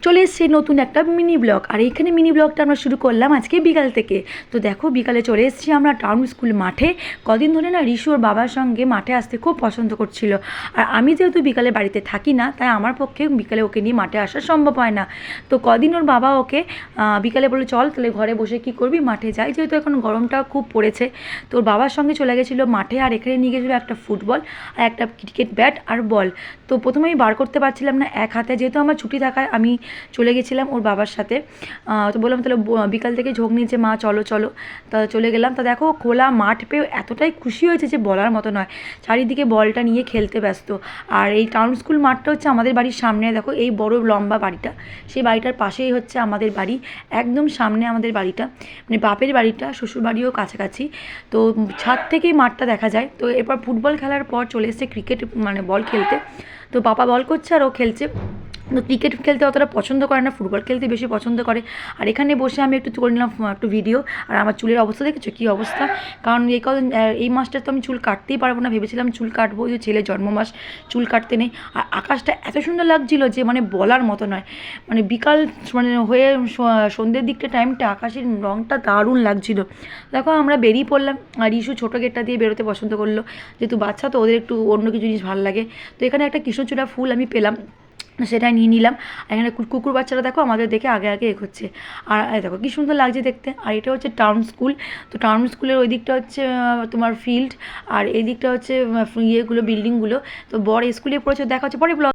চলে এসেছি নতুন একটা মিনি ব্লগ। আর এইখানে মিনি ব্লগটা আমরা শুরু করলাম আজকে বিকাল থেকে। তো দেখো বিকালে চলে এসেছি আমরা টাউন স্কুল মাঠে। কদিন ধরে না রিশু ওর বাবার সঙ্গে মাঠে আসতে খুব পছন্দ করছিল। আর আমি যেহেতু বিকালে বাড়িতে থাকি না, তাই আমার পক্ষে বিকালে ওকে নিয়ে মাঠে আসা সম্ভব হয় না। তো কদিন ওর বাবা ওকে বিকালে বলে চল তাহলে ঘরে বসে কী করবি, মাঠে যাই, যেহেতু এখন গরমটা খুব পড়েছে। তো ওর বাবার সঙ্গে চলে গেছিলো মাঠে। আর এখানে নিয়ে গেছিলো একটা ফুটবল আর একটা ক্রিকেট ব্যাট আর বল। তো প্রথমে আমি বার করতে পারছিলাম না এক হাতে, যেহেতু আমার ছুটি থাকায় আমি চলে গেছিলাম ওর বাবার সাথে। তো বললাম তাহলে বিকাল থেকে ঝোঁক নিয়েছে মা, চলো চলো। তা চলে গেলাম। তা দেখো খোলা মাঠ পেয়ে এতটাই খুশি হয়েছে যে বলার মতো নয়। চারিদিকে বলটা নিয়ে খেলতে ব্যস্ত। আর এই টাউন স্কুল মাঠটা হচ্ছে আমাদের বাড়ির সামনে। দেখো এই বড় লম্বা বাড়িটা, সেই বাড়িটার পাশেই হচ্ছে আমাদের বাড়ি। একদম সামনে আমাদের বাড়িটা, মানে বাপের বাড়িটা, শ্বশুর বাড়িও কাছাকাছি। তো ছাদ থেকেই মাঠটা দেখা যায়। তো এরপর ফুটবল খেলার পর চলে এসেছে ক্রিকেট, মানে বল খেলতে। তো পাপা বল করছে আর ও খেলছে। তো ক্রিকেট খেলতে অতটা পছন্দ করে না, ফুটবল খেলতে বেশি পছন্দ করে। আর এখানে বসে আমি একটু করে নিলাম একটু ভিডিও। আর আমার চুলের অবস্থা দেখেছো কী অবস্থা? কারণ এই মাসটা তো আমি চুল কাটতেই পারবো না, ভেবেছিলাম চুল কাটবো, যে ছেলে জন্ম মাস, চুল কাটতে নেই। আর আকাশটা এত সুন্দর লাগছিলো যে মানে বলার মতো নয়। মানে বিকাল মানে হয়ে সন্ধ্যের দিকটা টাইমটা আকাশের রঙটা দারুণ লাগছিলো। দেখো আমরা বেরিয়ে পড়লাম। আর ইস্যু ছোটো গেটটা দিয়ে বেরোতে পছন্দ করলো, যেহেতু বাচ্চা তো ওদের একটু অন্য কিছু জিনিস ভালো লাগে। তো এখানে একটা কৃষ্ণচূড়া ফুল আমি পেলাম, সেটা নিয়ে নিলাম। আর এখানে কুকুর বাচ্চারা দেখো আমাদের দেখে আগে আগে এগোচ্ছে। আর দেখো কী সুন্দর লাগছে দেখতে। আর এটা হচ্ছে টাউন স্কুল। তো টাউন স্কুলের ওই দিকটা হচ্ছে তোমার ফিল্ড, আর এই দিকটা হচ্ছে ইয়েগুলো, বিল্ডিংগুলো। তো বড় স্কুলে পড়েছে, দেখা হচ্ছে পরে ব্লগ।